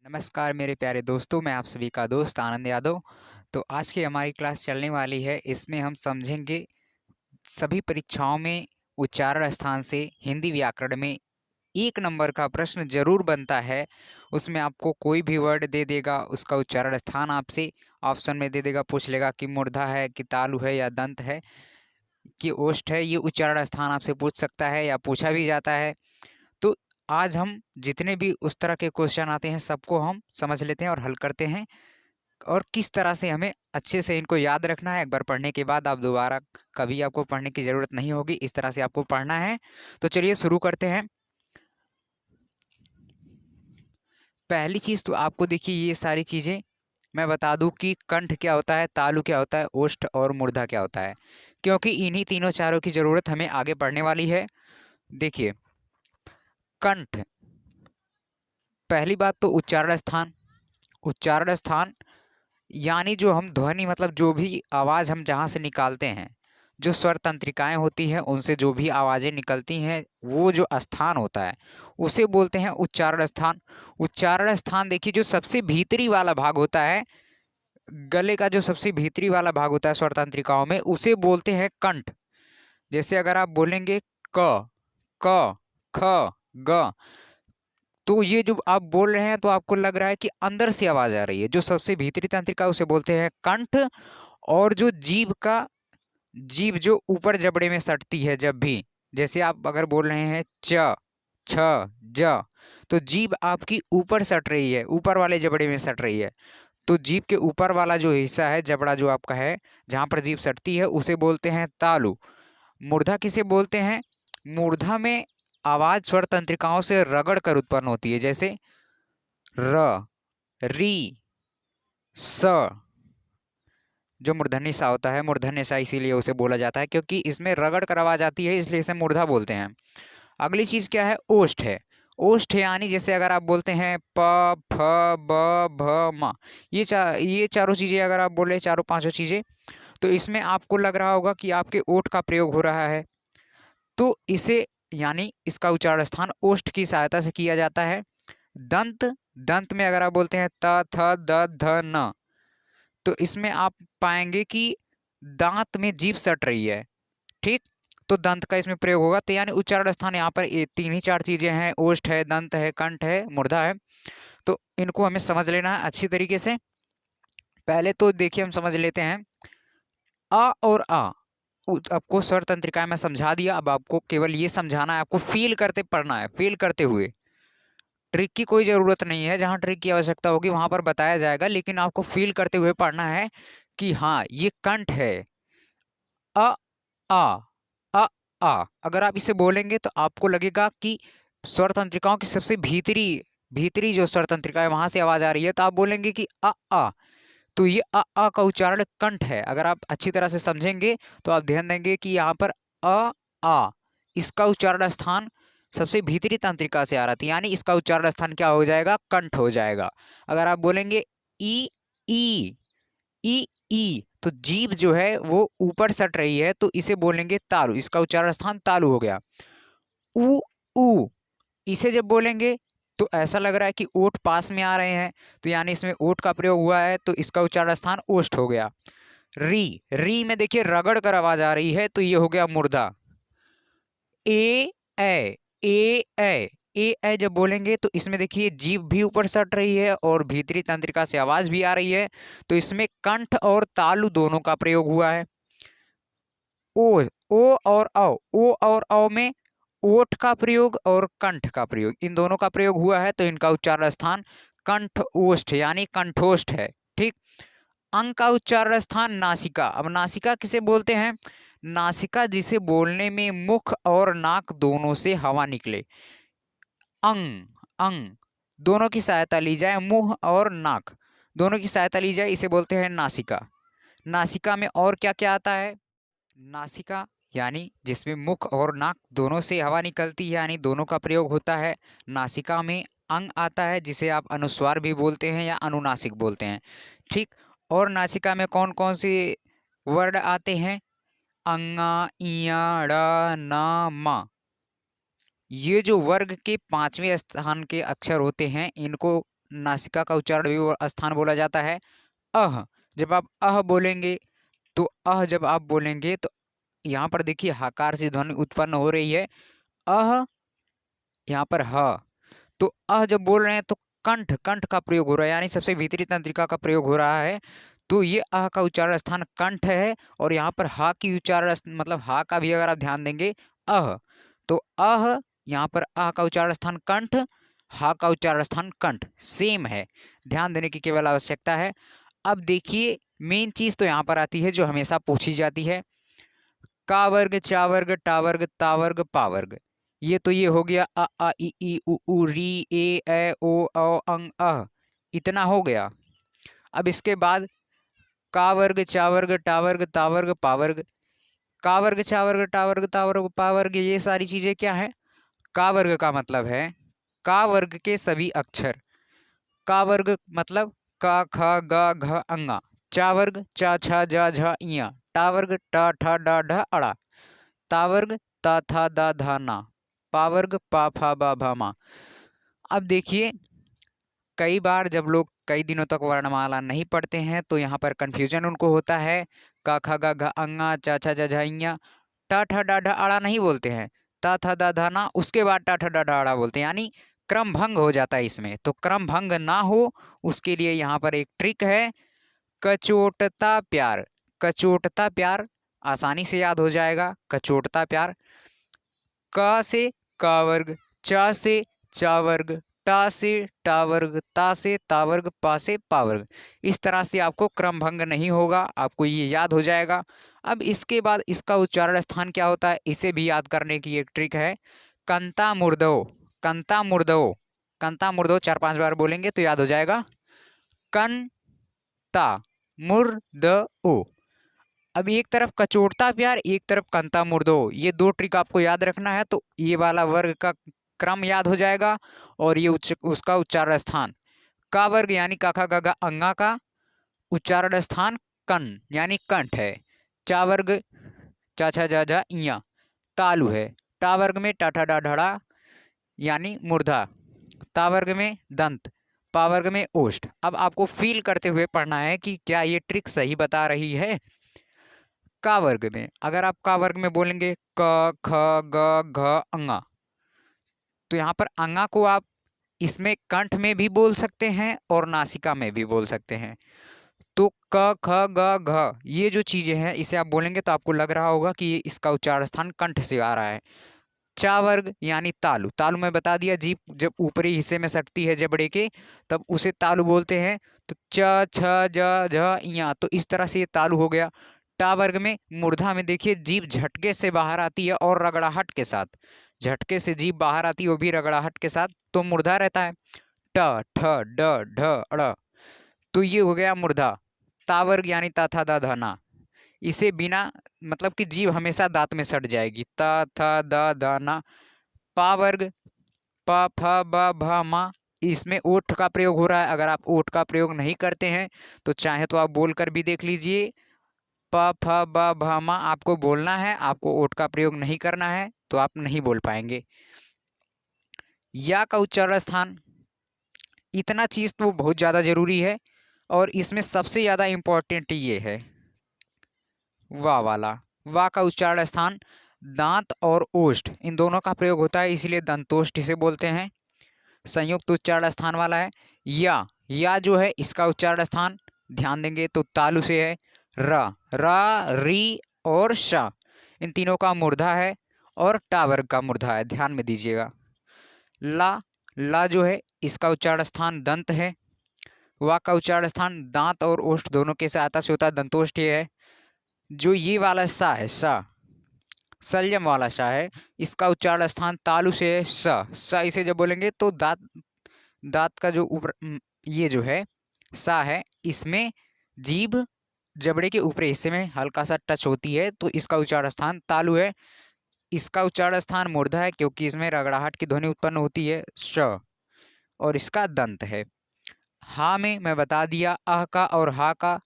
नमस्कार मेरे प्यारे दोस्तों, मैं आप सभी का दोस्त आनंद यादव। तो आज की हमारी क्लास चलने वाली है, इसमें हम समझेंगे सभी परीक्षाओं में उच्चारण स्थान से हिंदी व्याकरण में 1 नंबर का प्रश्न ज़रूर बनता है। उसमें आपको कोई भी वर्ड दे देगा, उसका उच्चारण स्थान आपसे ऑप्शन में दे देगा, पूछ लेगा कि मूर्धा है कि तालु है या दंत है कि ओष्ठ है, ये उच्चारण स्थान आपसे पूछ सकता है या पूछा भी जाता है। तो आज हम जितने भी उस तरह के क्वेश्चन आते हैं सबको हम समझ लेते हैं और हल करते हैं और किस तरह से हमें अच्छे से इनको याद रखना है। एक बार पढ़ने के बाद आप दोबारा कभी आपको पढ़ने की ज़रूरत नहीं होगी, इस तरह से आपको पढ़ना है। तो चलिए शुरू करते हैं। पहली चीज़ तो आपको देखिए, ये सारी चीज़ें मैं बता दूं कि कंठ क्या होता है, तालु क्या होता है, ओष्ठ और मूर्धा क्या होता है, क्योंकि इन्हीं तीनों चारों की ज़रूरत हमें आगे पढ़ने वाली है। देखिए, कंठ, पहली बात तो उच्चारण स्थान। उच्चारण स्थान यानी जो हम ध्वनि मतलब जो भी आवाज़ हम जहाँ से निकालते हैं, जो स्वर तंत्रिकाएँ होती हैं, उनसे जो भी आवाज़ें निकलती हैं, वो जो स्थान होता है, उसे बोलते हैं उच्चारण स्थान। उच्चारण स्थान देखिए, जो सबसे भीतरी वाला भाग होता है, गले का जो सबसे भीतरी वाला भाग होता है स्वर तंत्रिकाओं में, उसे बोलते हैं कंठ। जैसे अगर आप बोलेंगे क, क, ख, ग, तो ये जो आप बोल रहे हैं तो आपको लग रहा है कि अंदर से आवाज आ रही है। जो सबसे भीतरी तंत्रिका उसे बोलते हैं कंठ। और जो जीभ जो ऊपर जबड़े में सटती है जब भी, जैसे आप अगर बोल रहे हैं च, छ, ज, तो जीभ आपकी ऊपर सट रही है, ऊपर वाले जबड़े में सट रही है। तो जीभ के ऊपर वाला जो हिस्सा है, जबड़ा जो आपका है, जहां पर जीभ सटती है, उसे बोलते हैं तालु। मूर्धा किसे बोलते हैं? मूर्धा में आवाज स्वर तंत्रिकाओं से रगड़ कर उत्पन्न होती है, जैसे र, री, स। जो मूर्धन्य सा होता है, मूर्धन्य सा इसीलिए उसे बोला जाता है क्योंकि इसमें रगड़ कर आवाज आती है, इसलिए इसे मूर्धा बोलते हैं। अगली चीज क्या है? ओष्ठ है। ओष्ठ यानी जैसे अगर आप बोलते हैं प, फ, ब, भ, म, ये चारों चीजें अगर आप बोले, चारों पांचों चीजें, तो इसमें आपको लग रहा होगा कि आपके ओठ का प्रयोग हो रहा है। तो इसे यानी इसका उच्चारण स्थान ओष्ठ की सहायता से किया जाता है। दंत, दंत में अगर आप बोलते हैं त, थ, द, ध, न, तो इसमें आप पाएंगे कि दांत में जीभ सट रही है। ठीक, तो दंत का इसमें प्रयोग होगा। तो यानी उच्चारण स्थान यहाँ पर ये तीन ही चार चीजें हैं, ओष्ठ है, दंत है, कंठ है, मूर्धा है। तो इनको हमें समझ लेना है अच्छी तरीके से। पहले तो देखिए हम समझ लेते हैं अ और आ। आपको स्वर तंत्रिका में समझा दिया, अब आपको केवल ये समझाना है, आपको फील करते पढ़ना है, फील करते हुए। ट्रिक की कोई जरूरत नहीं है, जहां ट्रिक की आवश्यकता होगी वहां पर बताया जाएगा, लेकिन आपको फील करते हुए पढ़ना है कि हाँ ये कंठ है। अ, आ, अ, आ, अगर आप इसे बोलेंगे तो आपको लगेगा कि स्वर तंत्रिकाओं की सबसे भीतरी भीतरी जो स्वर तंत्रिका है वहां से आवाज आ रही है, तो आप बोलेंगे कि आ। तो ये आ का उच्चारण कंठ है। अगर आप अच्छी तरह से समझेंगे तो आप ध्यान देंगे कि यहाँ पर आ, इसका उच्चारण स्थान सबसे भीतरी तंत्रिका से आ रहा था, यानी इसका उच्चारण स्थान क्या हो जाएगा? कंठ हो जाएगा। अगर आप बोलेंगे ई, ई, ई, तो जीभ जो है वो ऊपर सट रही है, तो इसे बोलेंगे तालु, इसका उच्चारण स्थान तालु हो गया। उ, ऊ, इसे जब बोलेंगे तो ऐसा लग रहा है कि ओठ पास में आ रहे हैं, तो यानी इसमें ओठ का प्रयोग हुआ है, तो इसका उच्चारण स्थान ओष्ठ हो गया। री, री में देखिए रगड़ कर आवाज आ रही है, तो ये हो गया मूर्धा। ए, ए, ए, ए, ए जब बोलेंगे तो इसमें देखिए जीभ भी ऊपर सट रही है और भीतरी तंत्रिका से आवाज भी आ रही है, तो इसमें कंठ और तालु दोनों का प्रयोग हुआ है। ओ, ओ और औ में ओठ का प्रयोग और कंठ का प्रयोग, इन दोनों का प्रयोग हुआ है, तो इनका उच्चारण स्थान कंठ ओष्ठ यानी कंठोष्ठ है। ठीक, अंग का उच्चारण स्थान नासिका। अब नासिका किसे बोलते हैं? नासिका जिसे बोलने में मुख और नाक दोनों से हवा निकले। अंग, अंग दोनों की सहायता ली जाए, मुंह और नाक दोनों की सहायता ली जाए, इसे बोलते हैं नासिका। नासिका में और क्या क्या आता है? नासिका यानी जिसमें मुख और नाक दोनों से हवा निकलती है, यानी दोनों का प्रयोग होता है। नासिका में अंग आता है जिसे आप अनुस्वार भी बोलते हैं या अनुनासिक बोलते हैं। ठीक, और नासिका में कौन कौन से वर्ड आते हैं? अंगा, इया, ड़, न, म। ये जो वर्ग के 5वें स्थान के अक्षर होते हैं, इनको नासिका का उच्चारण भी स्थान बोला जाता है अह। जब आप अह बोलेंगे तो जब आप बोलेंगे तो यहाँ पर देखिए हकार से ध्वनि उत्पन्न हो रही है अह, यहाँ पर ह। तो जब बोल रहे हैं तो कंठ कंठ का प्रयोग हो रहा है, यानी सबसे भीतरी तंत्रिका का प्रयोग हो रहा है। तो ये का उच्चारण स्थान कंठ है। और यहाँ पर हा की उच्चारण मतलब हा का भी अगर आप ध्यान देंगे अह, तो यहाँ पर का उच्चारण स्थान कंठ, हा का उच्चारण स्थान कंठ सेम है, ध्यान देने की केवल आवश्यकता है। अब देखिए मेन चीज तो यहाँ पर आती है जो हमेशा पूछी जाती है, का वर्ग चा वर्ग टा वर्ग ता वर्ग पा वर्ग। ये हो गया आ ई उ री ए ओ अंग अह, इतना हो गया। अब इसके बाद का वर्ग चा वर्ग टा वर्ग ता वर्ग पा वर्ग, का वर्ग चा वर्ग टा वर्ग ता वर्ग पा वर्ग, ये सारी चीजें क्या है? का वर्ग का मतलब है का वर्ग के सभी अक्षर। का वर्ग मतलब का ख ग घ अंगा, चा वर्ग चा छा जा झ इया, टा वर्ग टा ठा डा ढ अड़ा, ता वर्ग ता था दा धा ना, पा वर्ग पा फा बा भा मा। अब देखिए कई बार जब लोग कई दिनों तक वर्णमाला नहीं पढ़ते हैं तो यहाँ पर कंफ्यूजन उनको होता है, का खा गा घा अंगा चा छा जा झा इया, टा ठा डा ढा अड़ा नहीं बोलते हैं, ता था दा धा ना उसके बाद टा ठा डा ढा अड़ा बोलते हैं, यानी क्रम भंग हो जाता है इसमें। तो क्रम भंग ना हो उसके लिए यहाँ पर एक ट्रिक है, कचोटता प्यार। कचोटता प्यार आसानी से याद हो जाएगा, कचोटता प्यार। का से का वर्ग, चा से चा वर्ग, टा से टा वर्ग, ता से ता वर्ग, पा से पा वर्ग। इस तरह से आपको क्रम भंग नहीं होगा, आपको ये याद हो जाएगा। अब इसके बाद इसका उच्चारण स्थान क्या होता है इसे भी याद करने की एक ट्रिक है, कंता मुर्दो। कंता मुर्दो, कंता मुर्दो 4-5 बार बोलेंगे तो याद हो जाएगा, कन ता मुर्द ओ। अब एक तरफ कचोटता प्यार, एक तरफ कंता मुर्दो, ये दो ट्रिक आपको याद रखना है तो ये वाला वर्ग का क्रम याद हो जाएगा। और ये उसका उच्चारण स्थान का वर्ग यानी का खा गा गा अंगा का उच्चारण स्थान कन यानी कंठ है। चा वर्ग चा छा जा झा इया तालु है। टा वर्ग में टा ठा डा ढड़ा यानी मूर्धा। ता वर्ग में दंत, पा वर्ग में ओष्ठ। अब आपको फील करते हुए पढ़ना है कि क्या ये ट्रिक सही बता रही है। का वर्ग में अगर आप का वर्ग में बोलेंगे क ख ग घ अंगा, तो यहाँ पर अंगा को आप इसमें कंठ में भी बोल सकते हैं और नासिका में भी बोल सकते हैं। तो क ख ग घ ये जो चीजें हैं इसे आप बोलेंगे तो आपको लग रहा होगा कि ये इसका उच्चारण स्थान कंठ से आ रहा है। चा वर्ग यानी तालु, तालु में बता दिया जीभ जब ऊपरी हिस्से में सटती है जबड़े के तब उसे तालु बोलते हैं। तो च छ ज झ इया, तो इस तरह से ये तालु हो गया। टा वर्ग में मूर्धा में देखिए जीभ झटके से बाहर आती है और रगड़ाहट के साथ, झटके से जीभ बाहर आती है वो भी रगड़ाहट के साथ, तो मूर्धा रहता है ट ठ ड ढ अड़, तो ये हो गया मूर्धा। ता वर्ग यानी ता था दा धाना, इसे बिना मतलब कि जीभ हमेशा दांत में सट जाएगी, ता था दा दाना। पा वर्ग प फ ब भ म, इसमें ओठ का प्रयोग हो रहा है, अगर आप ओठ का प्रयोग नहीं करते हैं तो चाहे तो आप बोल कर भी देख लीजिए, प फ ब भ म आपको बोलना है, आपको ओठ का प्रयोग नहीं करना है तो आप नहीं बोल पाएंगे। या का उच्चारण स्थान, इतना चीज तो बहुत ज्यादा जरूरी है और इसमें सबसे ज्यादा इंपॉर्टेंट ये है वा वाला। वा का उच्चारण स्थान दांत और ओष्ठ इन दोनों का प्रयोग होता है, इसलिए दंतोष्ठ इसे बोलते हैं, संयुक्त उच्चारण स्थान वाला है। या जो है इसका उच्चारण स्थान ध्यान देंगे तो तालु से है, रा री और शा इन तीनों का मूर्धा है और टा वर्ग का मूर्धा है, ध्यान में दीजिएगा। ला जो है इसका उच्चारण स्थान दंत है। वा का उच्चारण स्थान दांत और ओष्ठ दोनों के सहायता से होता है, दंतोष्ठ ये है। जो ये वाला सा है, सा संयम वाला सा है, इसका उच्चारण स्थान तालु से है, सा इसे जब बोलेंगे तो दांत दांत का जो ऊपर ये जो है सा है, इसमें जीभ जबड़े के ऊपरी हिस्से में हल्का सा टच होती है तो इसका उच्चारण स्थान तालु है। इसका उच्चारण स्थान मूर्धा है क्योंकि इसमें रगड़ाहट की ध्वनि उत्पन्न होती है श, और इसका दंत है। हा में मैं बता दिया अह का और हा का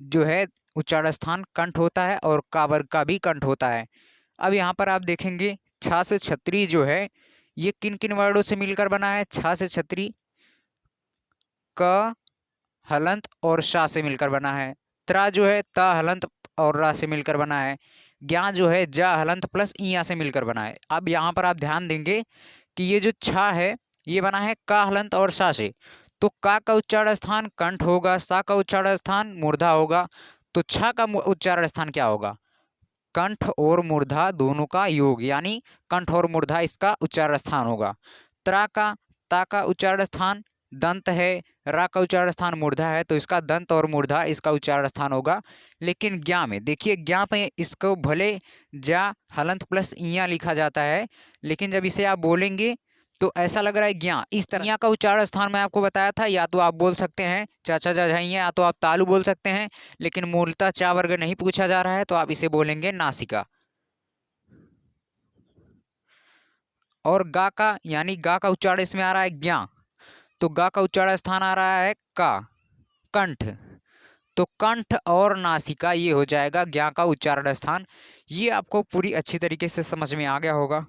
जो है उच्चारण स्थान कंठ होता है और का वर्ग का भी कंठ होता है। अब यहाँ पर आप देखेंगे छा से छतरी जो है ये किन किन वर्णों से मिलकर बना है। छा से छतरी क हलंत और शा से मिलकर बना है। त्रा जो है ता हलंत और रा से मिलकर बना है। ज्ञा जो है जा हलंत प्लस इया से मिलकर बना है। अब यहाँ पर आप ध्यान देंगे कि ये जो छा है ये बना है का हलंत और शा से, तो का उच्चारण स्थान कंठ होगा, सा का उच्चारण स्थान मूर्धा होगा, तो छा का उच्चारण स्थान क्या होगा, कंठ और मूर्धा दोनों का योग, यानी कंठ और मूर्धा इसका उच्चारण स्थान होगा। त्रा का ता का उच्चारण स्थान दंत है, रा का उच्चारण स्थान मूर्धा है, तो इसका दंत और मूर्धा इसका उच्चारण स्थान होगा। लेकिन ज्ञा में देखिए, ज्ञा में इसको भले जा हलंत प्लस इया लिखा जाता है, लेकिन जब इसे आप बोलेंगे तो ऐसा लग रहा है ज्ञा। इस तरह इया का उच्चारण स्थान मैं आपको बताया था, या तो आप बोल सकते हैं चाचा जाझाइया, या तो आप तालु बोल सकते हैं, लेकिन मूलतः चा वर्ग नहीं पूछा जा रहा है, तो आप इसे बोलेंगे नासिका। और गा का, यानी गा का उच्चारण इसमें आ रहा है ज्ञा, तो गा का उच्चारण स्थान आ रहा है का, कंठ, तो कंठ और नासिका ये हो जाएगा ज्ञा का उच्चारण स्थान। ये आपको पूरी अच्छी तरीके से समझ में आ गया होगा।